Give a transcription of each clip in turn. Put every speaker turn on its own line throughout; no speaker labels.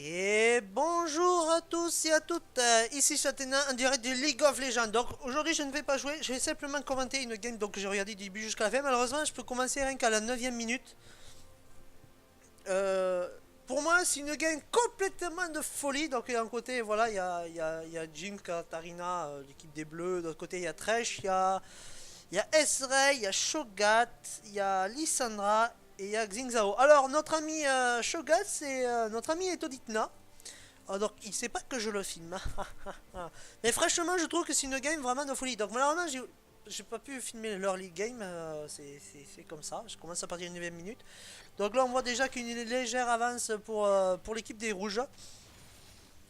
Et bonjour à tous et à toutes, ici Châtelain en direct de League of Legends. Donc aujourd'hui je ne vais pas jouer, je vais simplement commenter une game donc j'ai regardé du début jusqu'à la fin. Malheureusement je peux commencer rien qu'à la 9ème minute. Euh, pour moi c'est une game complètement de folie. Donc d'un côté voilà il y a Jhin, Katarina, l'équipe des Bleus. De l'autre côté il y a Thresh, il y a Ezreal, il y a Shogat, il y a Lissandra et il y a Xingzao. Alors notre ami Shogat c'est notre ami Etoditna. Oh, donc il sait pas que je le filme. Mais franchement, je trouve que c'est une game vraiment de folie. Donc malheureusement, j'ai pas pu filmer l'early game. C'est comme ça. Je commence à partir d'une 9 minute. Donc là, on voit déjà qu'une légère avance pour l'équipe des rouges.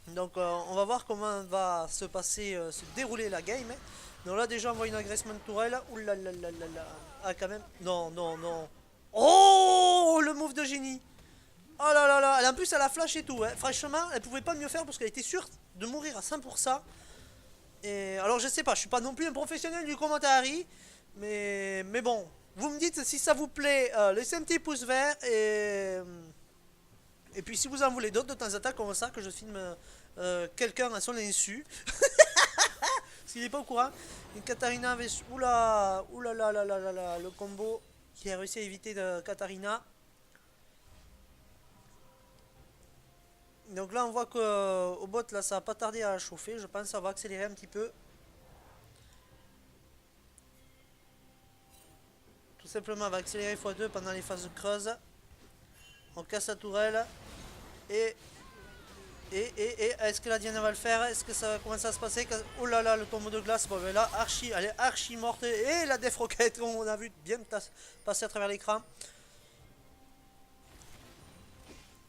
Donc on va voir comment va se passer, se dérouler la game. Donc là, déjà, on voit une agressement de tourelle. Ouh là là là là là. Ah, quand même. Non, non, non. Oh, le move de génie. Oh là là là, en plus elle a flash et tout, hein. Franchement, elle pouvait pas mieux faire parce qu'elle était sûre de mourir à 100%. Et alors je sais pas, je suis pas non plus un professionnel du commentaire, mais bon, vous me dites si ça vous plaît, laissez un petit pouce vert et puis si vous en voulez d'autres de temps en temps comme ça que je filme quelqu'un à son insu, s'il est pas au courant. Une Katarina avec oula oula là là là là là, le combo qui a réussi à éviter de Katarina. Donc là on voit que au bot là ça va pas tarder à chauffer, je pense que ça va accélérer un petit peu. Tout simplement on va accélérer x2 pendant les phases de creuse. On casse la tourelle. Et est-ce que la Diana va le faire? Est-ce que ça va commencer à se passer? Oh là là, le tombeau de glace, bon ben là archi, elle est archi morte. Et la Def Rocket on a vu bien passer à travers l'écran.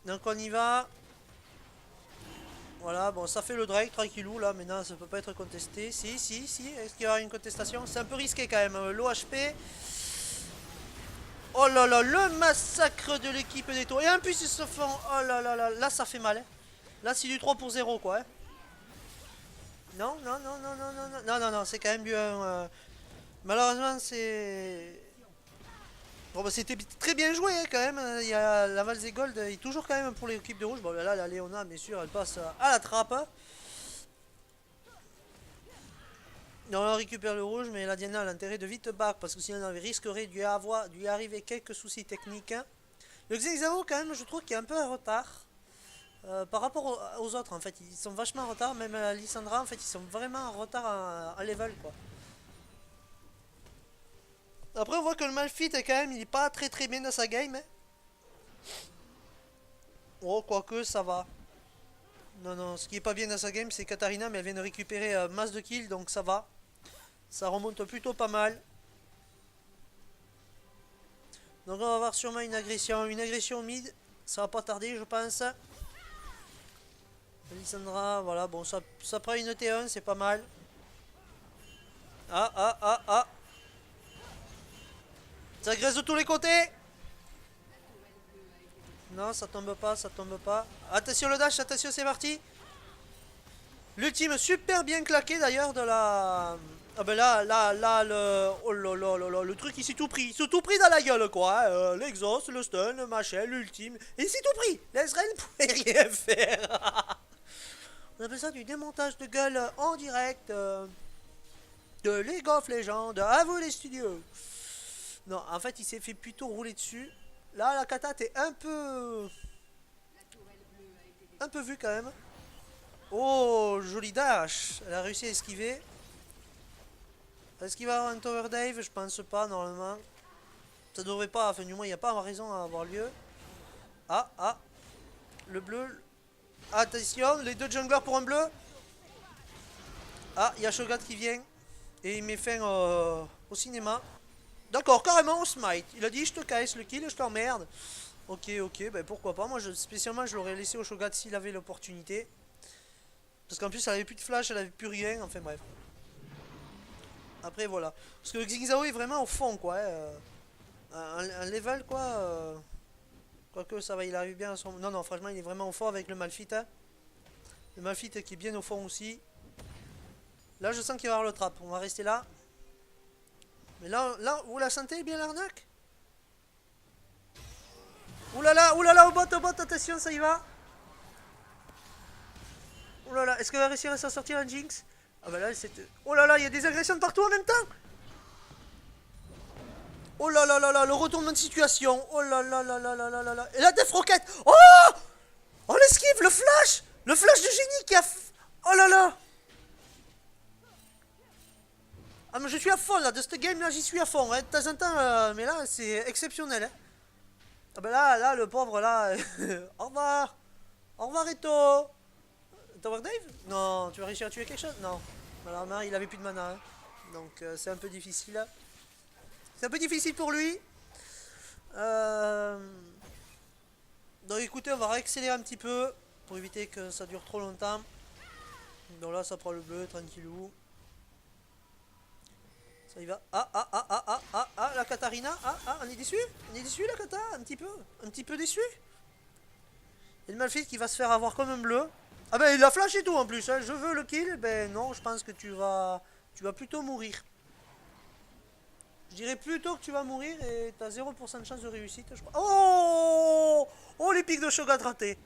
Donc on y va. Voilà, bon, ça fait le Drake, tranquillou, là, maintenant, ça peut pas être contesté. Si, si, si, est-ce qu'il y aura une contestation? C'est un peu risqué, quand même, l'OHP. Oh là là, le massacre de l'équipe des tours. Et en plus, ils se font... Oh là là là, là, ça fait mal, hein. Là, c'est du 3 pour 0, quoi, hein. Non, non, non, non, non, non, non, non, non, non, c'est quand même bien... Malheureusement, c'est... Bon, bah, c'était très bien joué, hein, quand même. Il y a la Valse Gold, il est toujours quand même pour l'équipe de rouge. Bon, là, la Léona, bien sûr, elle passe à la trappe. Non, on récupère le rouge, mais la Diana a l'intérêt de vite back parce que sinon on risquerait d'y arriver quelques soucis techniques. Le Xingzao, quand même, je trouve qu'il est un peu en retard par rapport aux autres. En fait, ils sont vachement en retard. Même Lissandra, en fait, ils sont vraiment en retard en level, quoi. Après, on voit que le Malphite, quand même, il est pas très très bien dans sa game, hein. Oh, quoique, ça va. Non, non, ce qui est pas bien dans sa game, c'est Katarina, mais elle vient de récupérer masse de kills, donc ça va. Ça remonte plutôt pas mal. Donc on va avoir sûrement une agression mid. Ça va pas tarder, je pense. Lissandra, voilà, bon, ça prend une T1, c'est pas mal. Ah, ah, ah, ah. Ça graisse de tous les côtés. Non, ça tombe pas, ça tombe pas. Attention le dash, attention, c'est parti. L'ultime super bien claqué d'ailleurs de la... Ah ben là, le... Oh là là là là, le truc il s'est tout pris. Il s'est tout pris dans la gueule quoi, hein. L'exhaust, le stun, le machin, l'ultime. Et il s'est tout pris. L'Ezreal ne pouvait rien faire. On appelle ça du démontage de gueule en direct de League of Legends. À vous les studios. Non, en fait il s'est fait plutôt rouler dessus. Là la kata t'es un peu vue quand même. Oh, joli dash. Elle a réussi à esquiver. Est-ce qu'il va y avoir un tower dive? Je pense pas, normalement. Ça devrait pas, enfin du moins il n'y a pas raison à avoir lieu. Ah, ah. Le bleu. Attention, les deux junglers pour un bleu. Ah, il y a Shogat qui vient. Et il met fin au cinéma. D'accord, carrément au smite. Il a dit je te casse le kill, je t'emmerde. Ok, ok, ben pourquoi pas. Moi, spécialement, je l'aurais laissé au Shogat s'il avait l'opportunité. Parce qu'en plus, elle avait plus de flash, elle avait plus rien. Enfin bref. Après, voilà. Parce que Xingzao est vraiment au fond, quoi. Hein. Un level, quoi. Quoique, ça va, il arrive bien à son... Non, non, franchement, il est vraiment au fond avec le Malphite. Hein. Le Malphite qui est bien au fond aussi. Là, je sens qu'il va y avoir le trap. On va rester là. Mais là, vous la sentez bien l'arnaque? Oulala, oulala, au bot, attention, ça y va. Oh là là, est-ce qu'elle va réussir à s'en sortir la Jinx? Ah bah là, c'est... Oh là là, il y a des agressions de partout en même temps. Oh là là là là, le retournement de situation. Oh là là là là là là là là. Et la Death Rocket. Oh, oh l'esquive, le flash. Le flash de génie qui a... Oh là là. Ah mais je suis à fond là, de cette game là j'y suis à fond, hein. De temps en temps, mais là c'est exceptionnel, hein. Ah bah là, le pauvre là, au revoir. Au revoir Eto. Tower Dave? Non, tu vas réussir à tuer quelque chose? Non. Malheureusement il avait plus de mana, hein. Donc c'est un peu difficile. C'est un peu difficile pour lui. Donc écoutez, on va réaccélérer un petit peu pour éviter que ça dure trop longtemps. Donc là ça prend le bleu, tranquillou. Ça y va. La Katarina. On est déçu? On est déçu la Kata? Un petit peu? Un petit peu déçu? Et le Malphite qui va se faire avoir comme un bleu. Ah ben il a flash et tout en plus, hein. Je veux le kill. Ben non, je pense que tu vas plutôt mourir. Je dirais plutôt que tu vas mourir et t'as 0% de chance de réussite, je crois. Oh, oh les pics de Shogat ratés.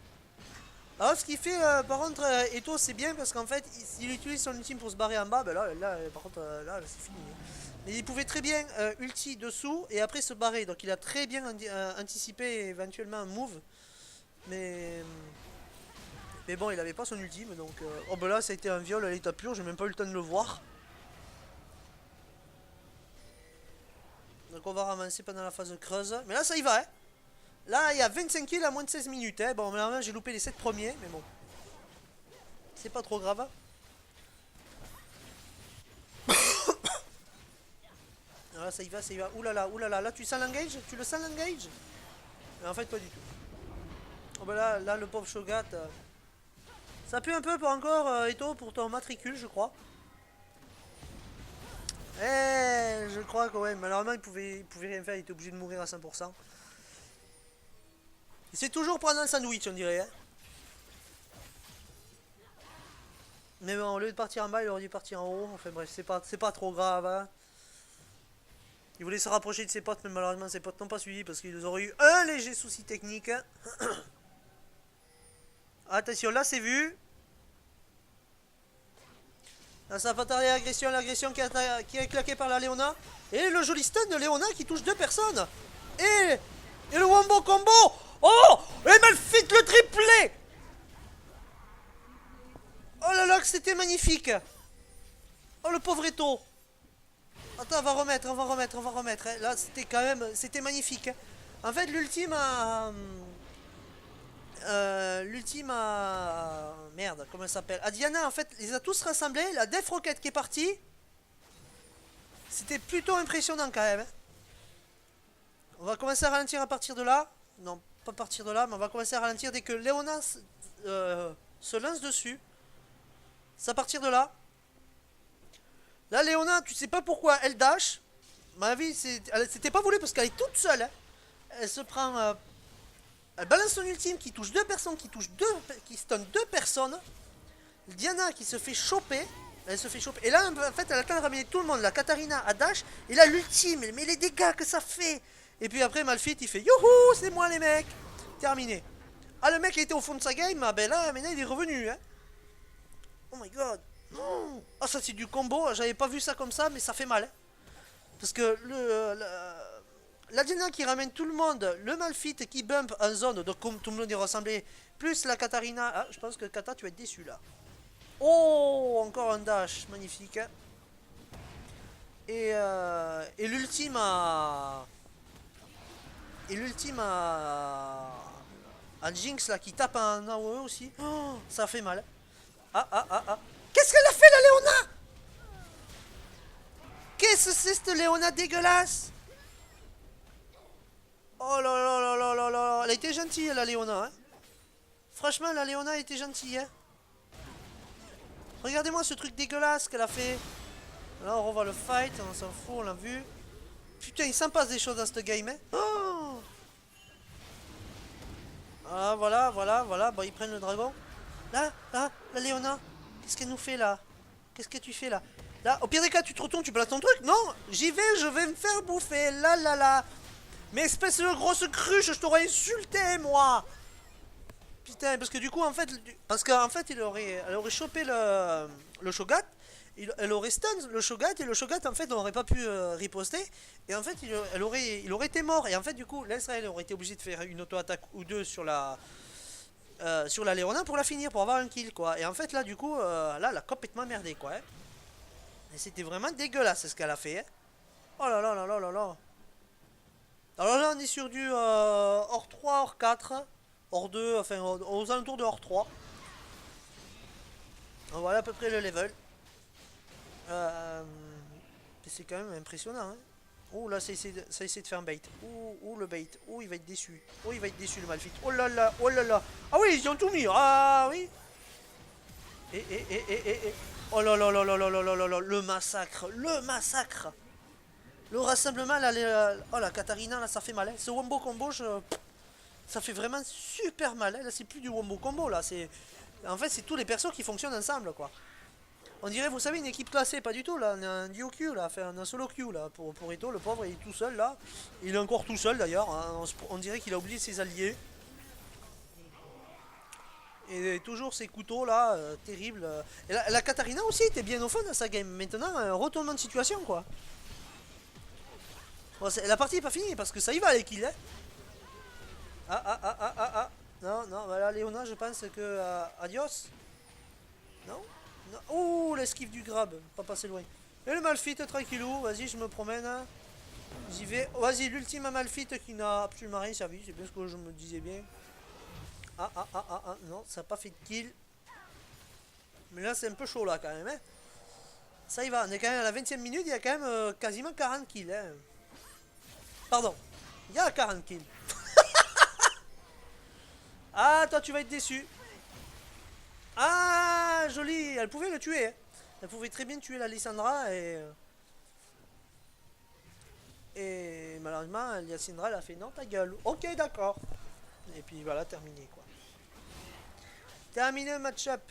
Alors ce qui fait par contre Eto c'est bien parce qu'en fait s'il utilise son ultime pour se barrer en bas, ben là par contre là c'est fini. Mais il pouvait très bien ulti dessous et après se barrer. Donc il a très bien anticipé éventuellement un move. Mais bon il avait pas son ultime donc... Oh ben là ça a été un viol à l'état pur, j'ai même pas eu le temps de le voir. Donc on va ramasser pendant la phase creuse. Mais là ça y va, hein. Là il y a 25 kills à moins de 16 minutes, hein. Bon malheureusement j'ai loupé les 7 premiers, mais bon. C'est pas trop grave. Là ça y va, ça y va. Oulala, oulala, là tu sens l'engage? Tu le sens l'engage? En fait pas du tout. Oh bah là le pauvre Shogat. Ça pue un peu pour encore Eto pour ton matricule je crois. Je crois que ouais, malheureusement il pouvait rien faire, il était obligé de mourir à 100%. Il s'est toujours prendre un sandwich on dirait, hein. Mais bon, au lieu de partir en bas, il aurait dû partir en haut. Enfin bref, c'est pas trop grave, hein. Il voulait se rapprocher de ses potes, mais malheureusement ses potes n'ont pas suivi parce qu'ils auraient eu un léger souci technique. Attention, là c'est vu. Là ça va pas tarder l'agression qui est claquée par la Léona. Et le joli stun de Léona qui touche deux personnes. Et le wombo combo. Oh, et Malphite le triplé. Oh là là que c'était magnifique. Oh le pauvre Eto. Attends, on va remettre. Là, c'était quand même... C'était magnifique. En fait, l'ultime a... Merde, comment elle s'appelle? Diana, en fait, les a tous rassemblés. La Death Rocket qui est partie. C'était plutôt impressionnant quand même. On va commencer à ralentir à partir de là. Non, pas à partir de là, mais on va commencer à ralentir dès que Léona se lance dessus. C'est à partir de là. Là, Léona, tu sais pas pourquoi elle dash. Ma avis, c'était pas voulu parce qu'elle est toute seule, hein. Elle se prend... elle balance son ultime qui touche deux personnes, qui stun deux personnes. Diana qui se fait choper. Elle se fait choper. Et là, en fait, elle attend de ramener tout le monde. La Katarina à dash. Et là, l'ultime. Mais les dégâts que ça fait. Et puis après, Malphite, il fait youhou, c'est moi les mecs. Terminé. Ah, le mec, il était au fond de sa game. Ah, ben là, maintenant, il est revenu, hein. Oh my god. Oh, oh ça, c'est du combo. J'avais pas vu ça comme ça, mais ça fait mal, hein. Parce que la Diana qui ramène tout le monde, le Malphite qui bump en zone, donc comme tout le monde est rassemblé, plus la Katarina. Ah, je pense que Kata, tu vas être déçu là. Oh, encore un dash, magnifique. Et l'ultime à... Et l'ultime à Jinx là qui tape un AOE aussi. Oh, ça fait mal. Ah. Qu'est-ce qu'elle a fait la Léona? Qu'est-ce que c'est cette Léona dégueulasse? Oh là là là là là là. Elle a été gentille la Léona, hein. Franchement la Léona a été gentille, hein. Regardez-moi ce truc dégueulasse qu'elle a fait. Là on revoit le fight, on s'en fout, on l'a vu. Putain il s'en passe des choses dans cette game, hein. Oh, ah voilà. Bon ils prennent le dragon. Là, la Léona. Qu'est-ce qu'elle nous fait là? Qu'est-ce que tu fais là? Là, au pire des cas, tu te retournes, tu places ton truc. Non, j'y vais, je vais me faire bouffer. Là. Mais espèce de grosse cruche, je t'aurais insulté, moi. Putain, parce que du coup, en fait, parce qu'en fait, elle aurait chopé le Shogat, elle aurait stun le Shogat, et le Shogat, en fait, n'aurait pas pu riposter, et en fait, il aurait été mort, et en fait, du coup, l'Israël aurait été obligé de faire une auto-attaque ou deux sur la Léona pour la finir, pour avoir un kill, quoi. Et en fait, là, du coup, là, elle a complètement merdé, quoi. Hein. Et c'était vraiment dégueulasse ce qu'elle a fait, hein. Oh là là là là là là. Alors là, on est sur du hors 3 hors 4 hors 2 enfin aux alentours de hors 3. Voilà à peu près le level. Euh, c'est quand même impressionnant. Hein. Oh là, ça essaie de faire un bait. Oh le bait. Oh, il va être déçu. Oh, il va être déçu le Malphite. Oh là là, oh là là. Ah oui, ils ont tout mis. Ah oui. Et. Oh là là là là là là là là là. Le massacre. Le massacre. Le rassemblement, là, oh la Katarina, là, ça fait mal. Hein. Ce wombo combo, ça fait vraiment super mal. Hein. Là, c'est plus du wombo combo, là. En fait, c'est tous les persos qui fonctionnent ensemble, quoi. On dirait, vous savez, une équipe classée, pas du tout, là. On a un duo queue, là. Enfin, un solo queue, là. Pour Ito, le pauvre, il est tout seul, là. Il est encore tout seul, d'ailleurs. Hein. On dirait qu'il a oublié ses alliés. Et toujours ces couteaux, là, terribles. Et la Katarina aussi était bien au fond dans sa game. Maintenant, un retournement de situation, quoi. Bon, la partie n'est pas finie, parce que ça y va, les kills, hein. Ah. Non, non, voilà, Léona, je pense que. Adios. Non, non. Ouh, l'esquive du grab. Pas passé loin. Et le Malphite, tranquillou. Vas-y, je me promène. Hein. J'y vais. Vas-y, l'ultime Malphite qui n'a absolument rien servi. C'est bien ce que je me disais bien. Non, ça n'a pas fait de kill. Mais là, c'est un peu chaud, là, quand même. Hein. Ça y va, on est quand même à la 20e minute. Il y a quand même quasiment 40 kills. Hein. Pardon. Il y a 40 kills. Ah, toi, tu vas être déçu. Ah, joli. Elle pouvait le tuer. Hein. Elle pouvait très bien tuer la Lissandra et malheureusement, Lissandra, elle a fait non, ta gueule. Ok, d'accord. Et puis voilà, terminé quoi. Terminé le match-up.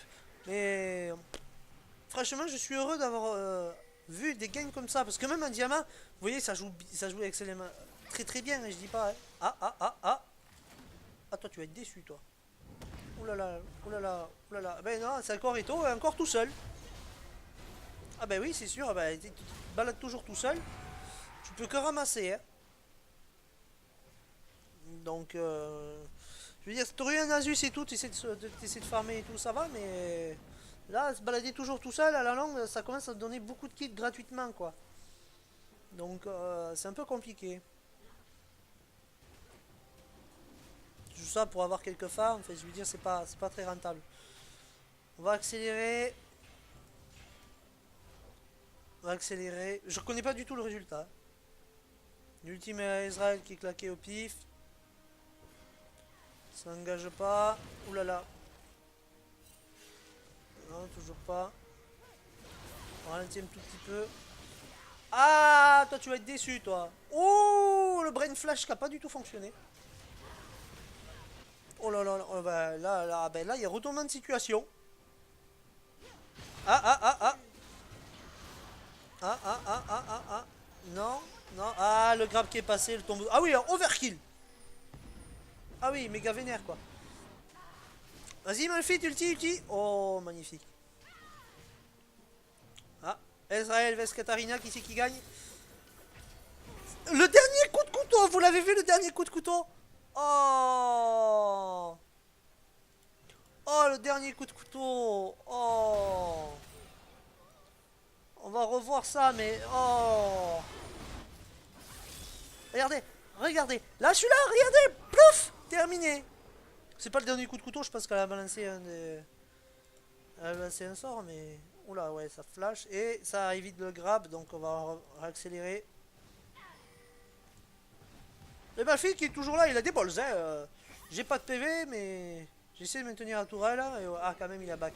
Mais franchement, je suis heureux d'avoir vu des gains comme ça. Parce que même en diamant, vous voyez, ça joue excellemment. Très très bien, je dis pas. Hein. Ah, toi, tu vas être déçu, toi. Oulala, oulala, oulala. Ben non, c'est encore Eto, encore tout seul. Ah ben oui, c'est sûr, ben, tu te balades toujours tout seul. Tu peux que ramasser, hein. Donc, je veux dire, si t'aurais eu un Asus et tout, t'essaies de farmer et tout, ça va, mais là, se balader toujours tout seul, à la longue, ça commence à te donner beaucoup de kits gratuitement, quoi. Donc, c'est un peu compliqué. Tout ça pour avoir quelques farms, enfin, je veux dire, c'est pas très rentable. On va accélérer. On va accélérer. Je connais pas du tout le résultat. L'ultime Israël qui est claqué au pif. Ça n'engage pas. Ouh là là. Non, toujours pas. On ralentit un tout petit peu. Ah, toi tu vas être déçu, toi. Oh, le brain flash qui a pas du tout fonctionné. Oh là là, oh, bah, là, il y a retournement de situation. Ah. Ah. Non, non. Ah, le grab qui est passé, le tombeau. Ah oui, overkill. Ah oui, méga vénère, quoi. Vas-y, Malphite, ulti. Oh, magnifique. Ah, Ezrael vs Katarina, qui c'est qui gagne? Le dernier coup de couteau, vous l'avez vu, le dernier coup de couteau? Oh. Oh, le dernier coup de couteau. Oh. On va revoir ça, mais... Oh. Regardez. Là, je suis là, regardez. Plouf. Terminé. C'est pas le dernier coup de couteau, je pense qu'elle a balancé un des... Elle a balancé un sort, mais... Oula, ouais, ça flash. Et ça évite le grab, donc on va accélérer. Le Malphite qui est toujours là, il a des balls, hein. J'ai pas de PV, mais... J'essaie de maintenir la tourelle, et... Ah, quand même, il a back.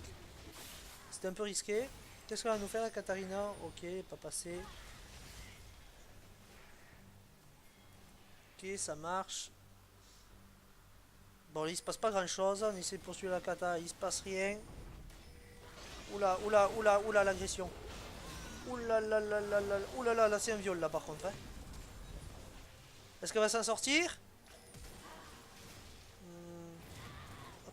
C'était un peu risqué. Qu'est-ce qu'elle va nous faire, la Katarina? Ok, pas passé. Ok, ça marche. Bon, il se passe pas grand chose. On essaie de poursuivre la kata. Il se passe rien. Oula, l'agression. Oula, là, c'est un viol là par contre. Hein. Est-ce qu'elle va s'en sortir?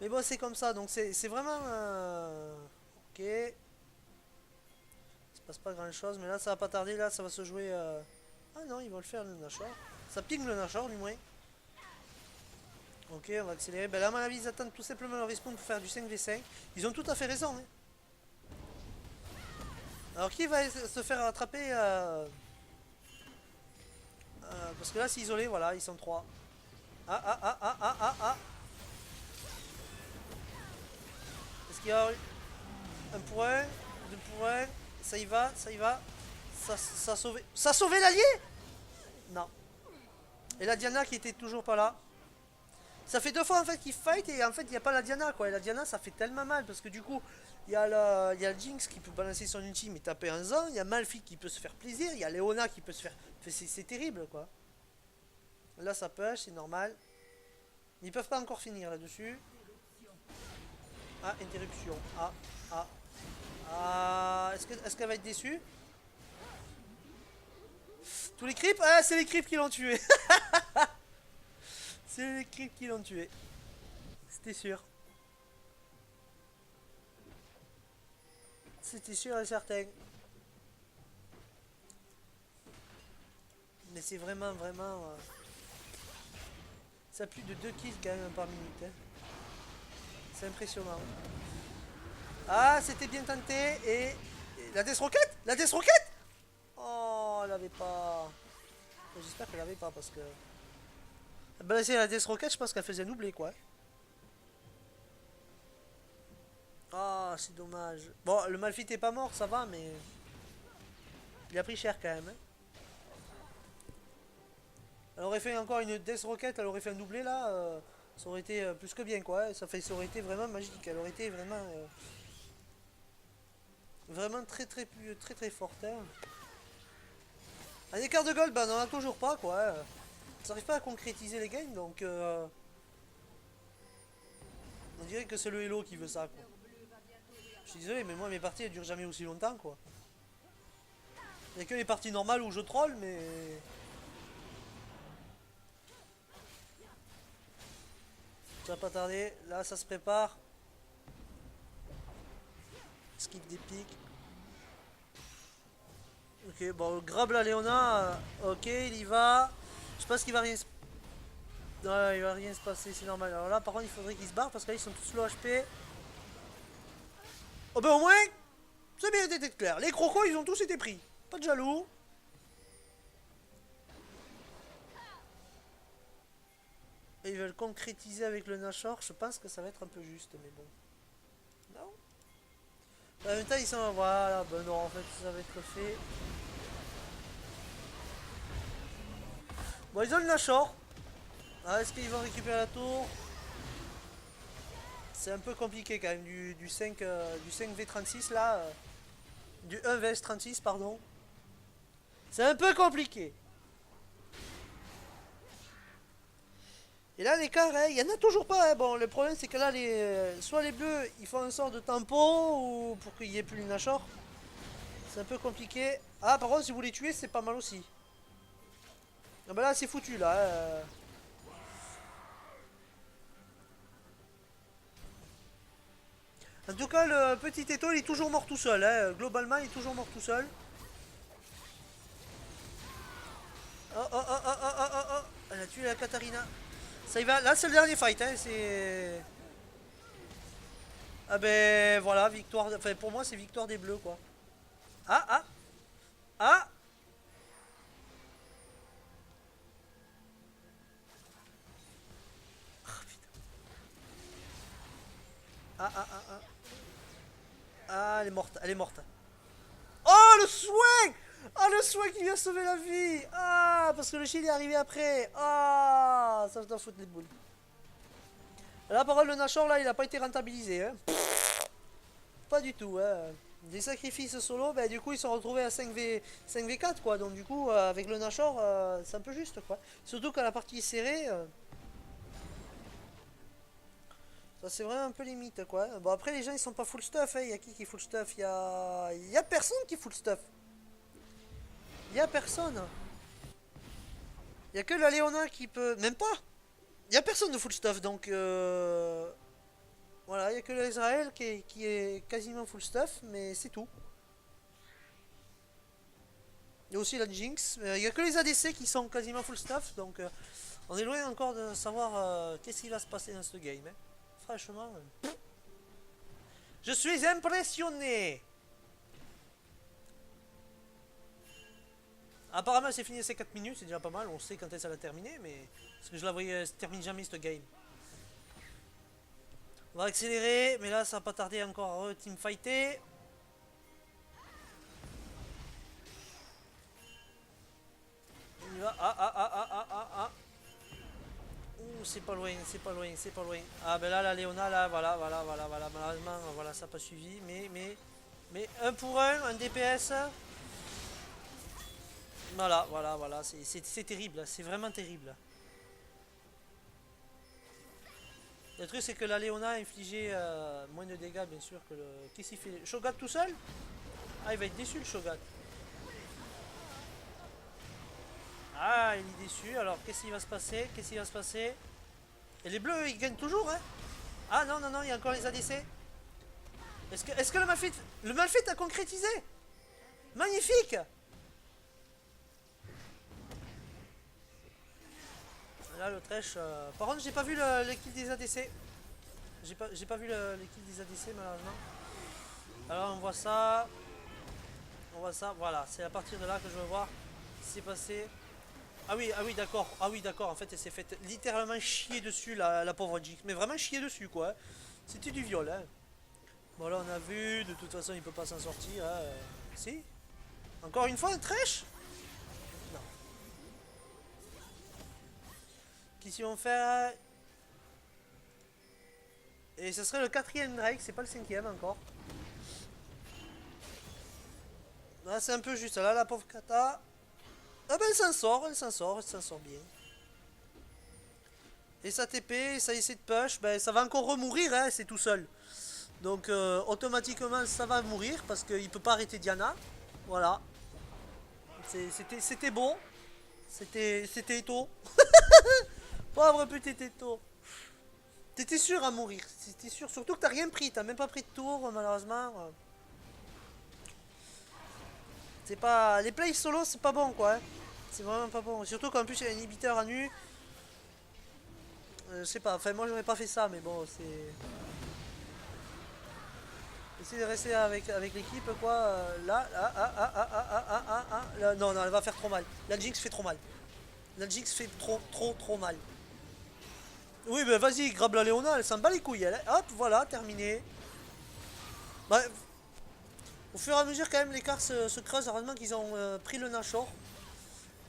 Mais bon, c'est comme ça, donc c'est vraiment... Ok. Il se passe pas grand chose, mais là ça va pas tarder, là ça va se jouer... Ah non, ils vont le faire le Nashor. Ça ping le Nashor du moins. Ok, on va accélérer. Ben là, à mon avis, ils attendent tout simplement le respawn pour faire du 5v5. Ils ont tout à fait raison. Hein. Alors, qui va se faire attraper parce que là, c'est isolé, voilà, ils sont 3. Ah, ah, ah, ah, ah, ah, ah. Est-ce qu'il y a un pour un, deux pour un? Ça y va, ça y va. Ça a sauvé. Ça a sauvé l'allié? Non. Et la Diana qui était toujours pas là. Ça fait 2 fois en fait qu'ils fight et en fait il n'y a pas la Diana quoi. Et la Diana ça fait tellement mal parce que du coup il y a le Jinx qui peut balancer son ultime et taper un zone. Il y a Malphite qui peut se faire plaisir. Il y a Leona qui peut se faire. C'est terrible quoi. Là ça push, c'est normal. Ils peuvent pas encore finir là-dessus. Ah, interruption. Ah, ah. Ah, est-ce qu'elle va être déçue? Tous les creeps? Ah, c'est les creeps qui l'ont tué. C'est les creeps qui l'ont tué. C'était sûr. C'était sûr et certain. Mais c'est vraiment, vraiment... Ça a plus de 2 kills quand même par minute. Hein. C'est impressionnant. Ah, c'était bien tenté. Et la Death Rocket? La Death Rocket? Oh, elle avait pas... J'espère qu'elle avait pas parce que... Bah, c'est la Death Rocket, je pense qu'elle faisait un doublé quoi. Ah, c'est dommage. Bon, le Malphite est pas mort, ça va, mais... Il a pris cher quand même. Hein. Elle aurait fait encore une Death Rocket, elle aurait fait un doublé là. Ça aurait été plus que bien quoi. Ça aurait été vraiment magique. Elle aurait été vraiment... vraiment très très forte. Hein. Un écart de gold, bah on en a toujours pas quoi. Ça n'arrive pas à concrétiser les gains donc... on dirait que c'est le Hello qui veut ça quoi. Je suis désolé mais moi mes parties elles durent jamais aussi longtemps quoi. Il n'y a que les parties normales où je troll mais... Ça va pas tarder, là ça se prépare. Skip des pics. Ok, bon, grab la Léona. Ok, il y va. Je pense qu'il va rien se... Non, il va rien se passer, c'est normal. Alors là, par contre, il faudrait qu'ils se barrent parce que là, ils sont tous low HP. Oh ben au moins, c'est bien été clair. Les crocos, ils ont tous été pris. Pas de jaloux. Et ils veulent concrétiser avec le Nashor. Je pense que ça va être un peu juste, mais bon. Non. En même temps, ils sont... Voilà, ben non, en fait, ça va être fait. Bon, ils ont le Nashor. Ah, est-ce qu'ils vont récupérer la tour? C'est un peu compliqué quand même, du 5, du 5v36 là. Du 1vs36, pardon. C'est un peu compliqué. Et là, l'écart, hein, il y en a toujours pas. Hein. Bon, le problème, c'est que là, soit les bleus, ils font un sort de tampon ou pour qu'il n'y ait plus le Nashor. C'est un peu compliqué. Ah, par contre, si vous les tuez, c'est pas mal aussi. Ah bah là, c'est foutu, là. En tout cas, le petit Eto, il est toujours mort tout seul. Hein. Globalement, il est toujours mort tout seul. Oh, oh, oh, oh, oh, oh, oh, oh. Elle a tué la Katarina. Ça y va. Là, c'est le dernier fight. Hein. C'est... Ah ben, voilà, victoire... Enfin, pour moi, c'est victoire des bleus, quoi. Ah, ah. Ah. Oh, putain. Ah, ah, ah, ah. Ah, elle est morte. Elle est morte. Oh, le swing! Ah, le swing qui lui a sauvé la vie! Ah, parce que le shield est arrivé après. Ah, ça je dois foutre les boules. Là, par contre, le Nashor, là, il a pas été rentabilisé. Hein. Pas du tout. Hein. Des sacrifices solo, ben, du coup, ils se sont retrouvés à 5v4, quoi. Donc, du coup, avec le Nashor, c'est un peu juste, quoi. Surtout quand la partie est serrée. Ça, c'est vraiment un peu limite, quoi. Bon, après, les gens, ils sont pas full stuff. Hein. Il y a qui est full stuff? Il y a personne qui est full stuff. Il y a personne. Il y a que la Léona qui peut... Même pas. Il y a personne de full stuff, donc... Voilà, il n'y a que l'Israël qui est quasiment full stuff, mais c'est tout. Il y a aussi la Jinx, il n'y a que les ADC qui sont quasiment full stuff, donc on est loin encore de savoir qu'est-ce qui va se passer dans ce game. Hein. Franchement, je suis impressionné. Apparemment c'est fini ces 4 minutes, c'est déjà pas mal, on sait quand elle va terminer, mais parce que je la voyais, elle se termine jamais ce game. On va accélérer, mais là ça va pas tarder encore à teamfighter. On y va, Ouh, c'est pas loin, c'est pas loin, c'est pas loin. Ah ben là la Léona là, voilà, malheureusement, voilà, ça n'a pas suivi, mais 1 pour 1 DPS. Voilà, c'est terrible, c'est vraiment terrible. Le truc c'est que la Léona a infligé moins de dégâts bien sûr que le... Qu'est-ce qu'il fait? Shogat tout seul? Ah il va être déçu le Shogat. Ah il est déçu, alors qu'est-ce qui va se passer? Qu'est-ce qui va se passer? Et les bleus ils gagnent toujours hein? Ah non, il y a encore les ADC. Est-ce que le Malphite a concrétisé? Magnifique! Là le Thresh... Par contre j'ai pas vu le kill des ADC. J'ai pas vu les kills des ADC malheureusement. Alors on voit ça. On voit ça, voilà. C'est à partir de là que je veux voir ce qui s'est passé. Ah oui d'accord. Ah oui d'accord, en fait elle s'est fait littéralement chier dessus la pauvre Jinx. Mais vraiment chier dessus quoi. C'était du viol hein. Bon là on a vu, de toute façon il peut pas s'en sortir. Hein. Si. Encore une fois un Thresh. Non. Qu'est-ce qu'ils vont faire? Et ce serait le 4ème Drake, c'est pas le 5ème encore. Là c'est un peu juste, là la pauvre Kata. Ah ben elle s'en sort, elle s'en sort bien. Et sa TP, ça essaie de push, ben ça va encore remourir, hein, c'est tout seul. Donc automatiquement ça va mourir parce qu'il peut pas arrêter Diana. Voilà. C'était bon. C'était Eto. Pauvre petit Eto. T'étais sûr à mourir, t'étais sûr. Surtout que t'as rien pris, t'as même pas pris de tour malheureusement. C'est pas... Les plays solo c'est pas bon quoi. Hein. C'est vraiment pas bon. Surtout qu'en plus il y a un inhibiteur à nu. Je sais pas, enfin moi j'aurais pas fait ça mais bon c'est... Essayer de rester avec l'équipe quoi. Là, non, elle va faire trop mal. La Jinx fait trop mal. La Jinx fait trop mal. Oui, ben vas-y, grabe la Léona, elle s'en bat les couilles. Elle. Hop, voilà, terminé. Bah, au fur et à mesure, quand même, l'écart se creuse. Heureusement qu'ils ont pris le Nashor.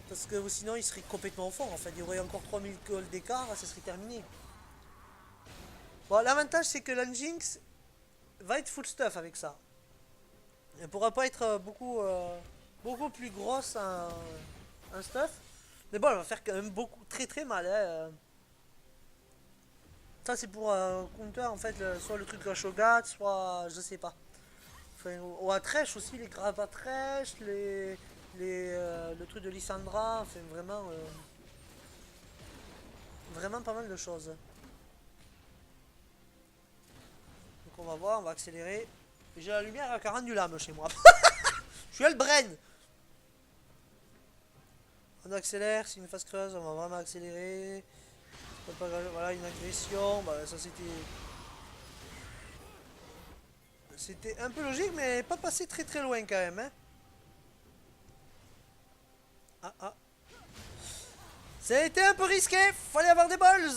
Parce que sinon, il serait complètement au fond. En fait, il y aurait encore 3000 gold d'écart, ça serait terminé. Bon, l'avantage, c'est que la Jinx va être full stuff avec ça. Elle pourra pas être beaucoup plus grosse en stuff. Mais bon, elle va faire quand même beaucoup, très mal. Hein. Ça, c'est pour counter en fait, soit le truc de Shogat, soit je sais pas. Enfin, ou à Thresh aussi, les graves à Thresh, le truc de Lissandra, enfin vraiment pas mal de choses. Donc on va voir, on va accélérer. J'ai la lumière qui a rendu l'âme chez moi. Je suis Elbren. On accélère, c'est une phase creuse, on va vraiment accélérer. Voilà une agression, bah, ça c'était un peu logique mais pas passé très loin quand même hein. Ça a été un peu risqué, fallait avoir des balls.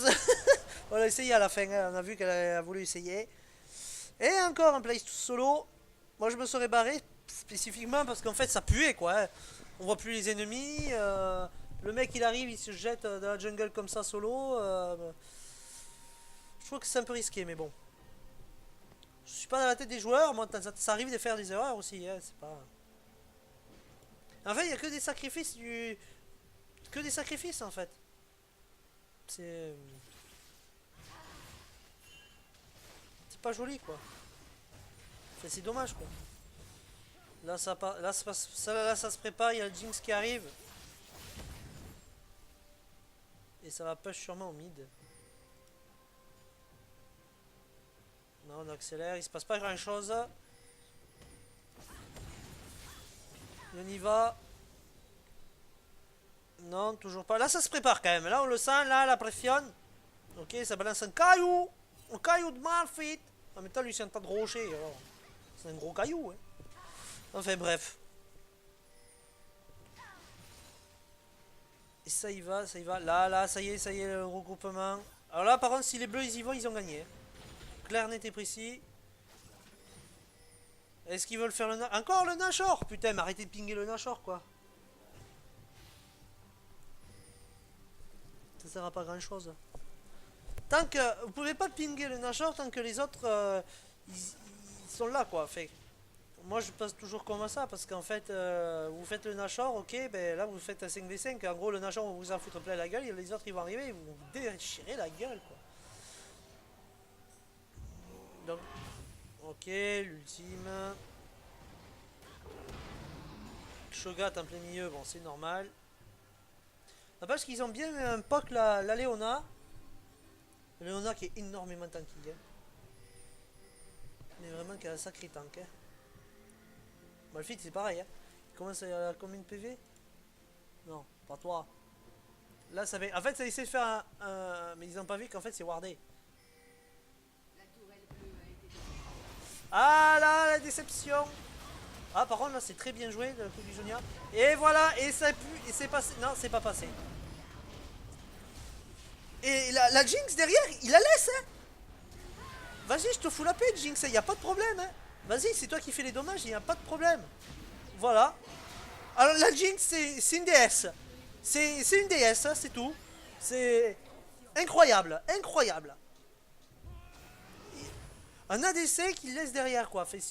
On l'a essayé à la fin, hein. On a vu qu'elle a voulu essayer. Et encore un play solo. Moi je me serais barré spécifiquement parce qu'en fait ça puait quoi hein. On voit plus les ennemis, le mec il arrive, il se jette dans la jungle comme ça solo. Je trouve que c'est un peu risqué, mais bon. Je suis pas dans la tête des joueurs, moi ça arrive de faire des erreurs aussi, hein, c'est pas... En fait, il y a que des sacrifices que des sacrifices en fait. C'est... C'est pas joli quoi. Enfin, c'est dommage quoi. Là ça se prépare, il y a le Jinx qui arrive. Et ça va push sûrement au mid. On accélère, il se passe pas grand chose. On y va. Non, toujours pas. Là, ça se prépare quand même. Là, on le sent, là, la pression. Ok, ça balance un caillou. Un caillou de Malphite. En même temps, lui, c'est un tas de rochers. C'est un gros caillou. Hein. Enfin, bref. Et ça y va, ça y va. Là, ça y est, le regroupement. Alors là, par contre, si les bleus, ils y vont, ils ont gagné. Clair, net et précis. Est-ce qu'ils veulent faire le... Encore le Nashor. Putain, mais arrêtez de pinguer le Nashor, quoi. Ça sert à pas grand-chose. Tant que... Vous pouvez pas pinguer le Nashor tant que les autres... ils sont là, quoi. Fait... Moi, je passe toujours comme ça, parce qu'en fait, vous faites le Nashor, ok, ben là, vous faites un 5v5. En gros, le Nashor, on vous en fout plein la gueule, et les autres, ils vont arriver, ils vont vous déchirer la gueule, quoi. Donc, ok, l'ultime. Shogat en plein milieu, bon, c'est normal. Parce qu'ils ont bien un poc la Léona. La Léona qui est énormément tanky. Hein. Mais vraiment qui a un sacré tank. Hein. Malphite c'est pareil. Hein. Il commence à combien de PV? Non, pas toi. Là ça fait. En fait ça essaie de faire un. Mais ils n'ont pas vu qu'en fait c'est wardé. Ah là la déception. Ah par contre là c'est très bien joué le coup du Jonia. Et voilà, et ça a pu. Et c'est passé. Non, c'est pas passé. Et la Jinx derrière, il la laisse hein. Vas-y, je te fous la paix Jinx, y a pas de problème hein. Vas-y, c'est toi qui fais les dommages, y a pas de problème. Voilà. Alors la Jinx, c'est une déesse. C'est une déesse, hein, c'est tout. C'est incroyable, incroyable. Un ADC qui laisse derrière quoi. Fait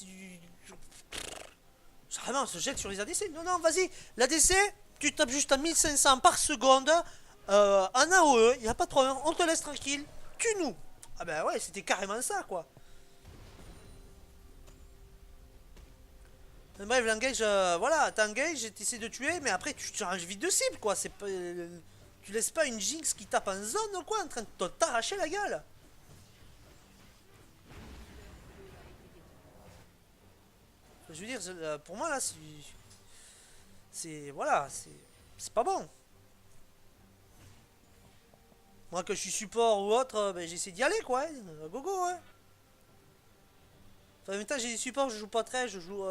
vraiment, on se jette sur les ADC. Non, non, vas-y. L'ADC, tu tapes juste à 1500 par seconde. En AOE, y a pas de problème. On te laisse tranquille. Tue-nous. Ah ben ouais, c'était carrément ça quoi. Bref, l'engage, voilà, t'engages, t'essaies de tuer, mais après tu changes vite de cible quoi. C'est pas, tu laisses pas une Jinx qui tape en zone quoi, en train de t'arracher la gueule. Je veux dire, pour moi là, c'est voilà, c'est pas bon. Moi que je suis support ou autre, ben, j'essaie d'y aller quoi, hein. Go go hein. Enfin, en même temps j'ai des supports, je joue pas très, je joue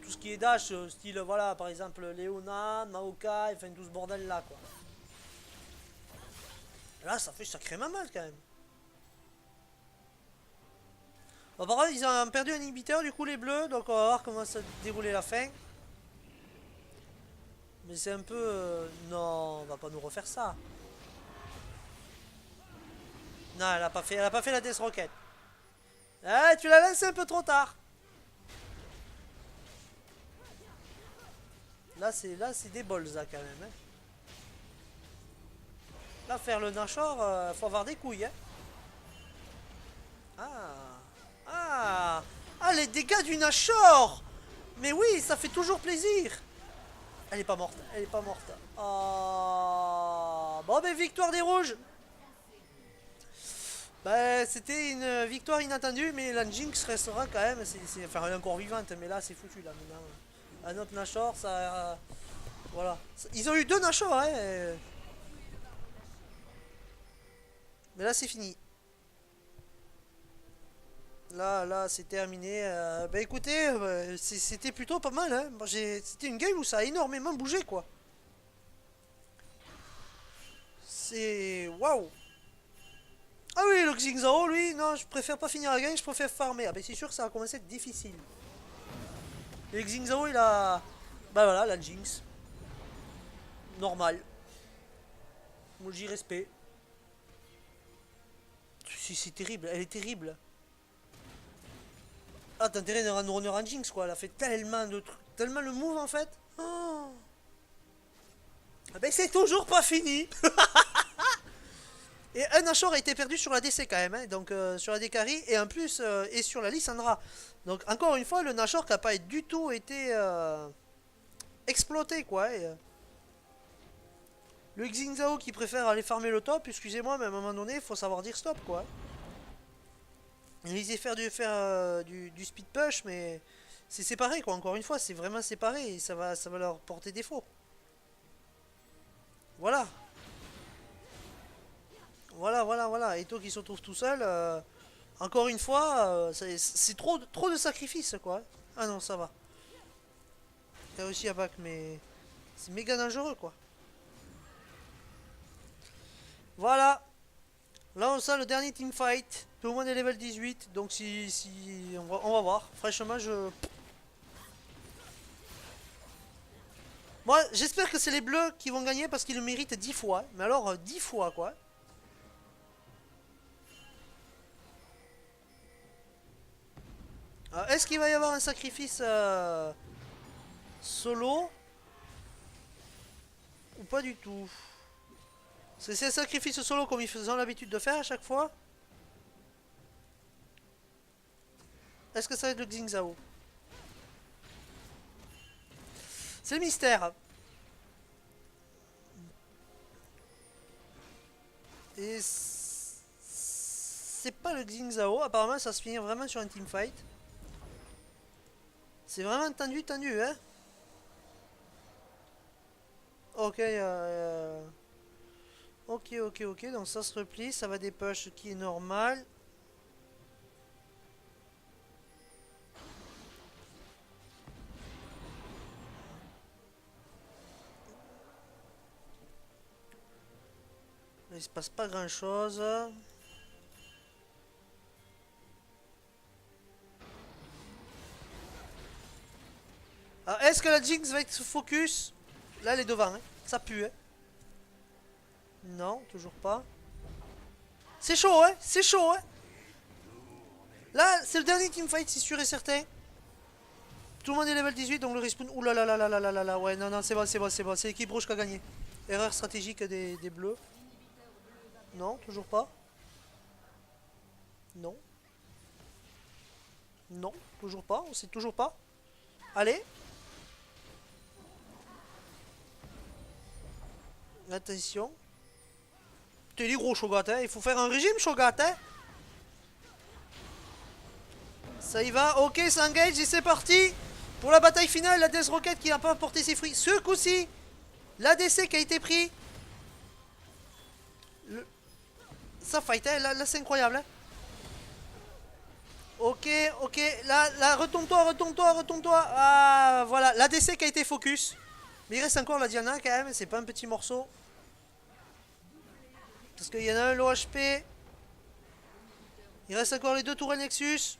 tout ce qui est dash, style voilà, par exemple Léona, Maokai, enfin tout ce bordel là quoi. Là ça fait sacrément mal quand même. Bon, par contre ils ont perdu un inhibiteur du coup les bleus, donc on va voir comment ça dérouler la fin. Mais c'est un peu... non, on va pas nous refaire ça. Non, elle a pas fait la Death Rocket. Ah, tu l'as lancé un peu trop tard. Là, c'est des balls, ça, quand même. Hein. Là, faire le Nashor, faut avoir des couilles. Hein. Ah, les dégâts du Nashor. Mais oui, ça fait toujours plaisir. Elle est pas morte, elle est pas morte. Oh. Bon, ben, victoire des rouges. Bah, c'était une victoire inattendue, mais la Jinx restera quand même. Enfin, elle est encore vivante, mais là, c'est foutu, là, maintenant. Un autre Nashor, ça... voilà. Ils ont eu deux Nashor, hein. Mais là, c'est fini. Là, c'est terminé. Bah, écoutez, c'était plutôt pas mal, hein. C'était une game où ça a énormément bougé, quoi. C'est... waouh. Ah oui, le Xingzao, lui, non, je préfère pas finir la game, je préfère farmer. Ah ben c'est sûr que ça va commencer à être difficile. Et le Xingzao, il a... bah voilà, la Jinx. Normal. Moi j'y respect. C'est terrible, elle est terrible. Ah, t'as intérêt de rendre honneur à Jinx, quoi. Elle a fait tellement de trucs, tellement le move, en fait. Oh. Ah ben c'est toujours pas fini. Et un Nashor a été perdu sur la DC quand même, hein, donc sur la Dekari et en plus et sur la Lissandra. Donc encore une fois, le Nashor qui n'a pas du tout été exploité quoi. Et, le Xingzao qui préfère aller farmer le top, excusez-moi, mais à un moment donné, il faut savoir dire stop quoi. Ils essaient de du speed push, mais c'est séparé quoi. Encore une fois, c'est vraiment séparé et ça va leur porter défaut. Voilà, voilà. Et toi qui se retrouve tout seul, encore une fois, c'est trop de sacrifices quoi. Ah non, ça va. T'as réussi à back, mais c'est méga dangereux quoi. Voilà. Là, on sent le dernier team fight. Tout le monde est level 18. Donc, si on va voir. Franchement, je. Moi, j'espère que c'est les bleus qui vont gagner parce qu'ils le méritent 10 fois. Mais alors, 10 fois, quoi. Est-ce qu'il va y avoir un sacrifice solo ou pas du tout? C'est un sacrifice solo comme ils ont l'habitude de faire à chaque fois. Est-ce que ça va être le Xingzhao? C'est le mystère. Et c'est pas le Xingzhao. Apparemment, ça se finit vraiment sur un teamfight. C'est vraiment tendu, hein. Ok, ok. Donc ça se replie, ça va des push, ce qui est normal. Il se passe pas grand chose. Alors, est-ce que la Jinx va être focus? Là, elle est devant, hein. Ça pue, hein. Non, toujours pas. C'est chaud, hein. C'est chaud, hein. Là, c'est le dernier teamfight, c'est sûr et certain. Tout le monde est level 18, donc le respawn. Ouh là là là là là là là. Ouais, non, c'est bon. C'est l'équipe rouge qui a gagné. Erreur stratégique des bleus. Non, toujours pas. Non. Non, toujours pas. On sait toujours pas. Allez. Attention. T'es les gros Shogat, hein. Il faut faire un régime Shogat, hein. Ça y va. Ok, ça engage et c'est parti. Pour la bataille finale, la Death Rocket qui n'a pas apporté ses fruits. Ce coup-ci, l'ADC qui a été pris. Ça fight, hein. Là c'est incroyable, hein. Ok, là, retourne-toi. Ah, voilà, l'ADC qui a été focus. Mais il reste encore la Diana quand même, c'est pas un petit morceau. Parce qu'il y en a un low HP. Il reste encore les deux tourelles Nexus.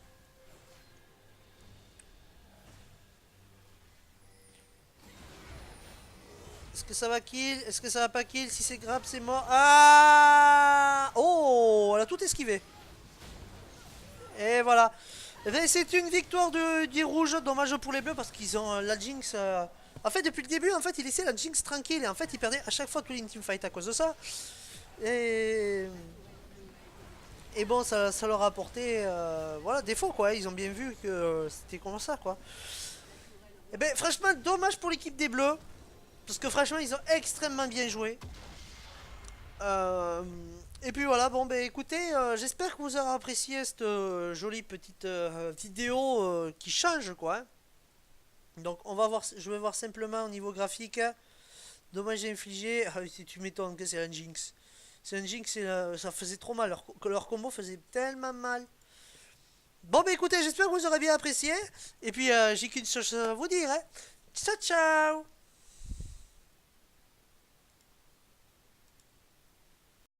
Est-ce que ça va kill? Est-ce que ça va pas kill? Si c'est grave, c'est mort. Ah! Oh! Elle a tout esquivé. Et voilà. C'est une victoire des rouges. Dommage pour les bleus parce qu'ils ont la Jinx. En fait, depuis le début, en fait, il laissait la Jinx tranquille. Et en fait, il perdait à chaque fois tous les teamfights à cause de ça. Et. Et bon, ça leur a apporté voilà, défaut quoi. Ils ont bien vu que c'était comme ça quoi. Et ben, franchement, dommage pour l'équipe des bleus. Parce que franchement, ils ont extrêmement bien joué. Euh, et puis voilà, bon ben écoutez, j'espère que vous aurez apprécié cette jolie petite vidéo qui change quoi, hein. Donc on va voir, je vais voir simplement au niveau graphique. Dommage infligé, ah, si tu m'étonnes que c'est un Jinx. C'est un Jinx, ça faisait trop mal, leur combo faisait tellement mal. Bon ben écoutez, j'espère que vous aurez bien apprécié. Et puis j'ai qu'une chose à vous dire, hein. Ciao ciao.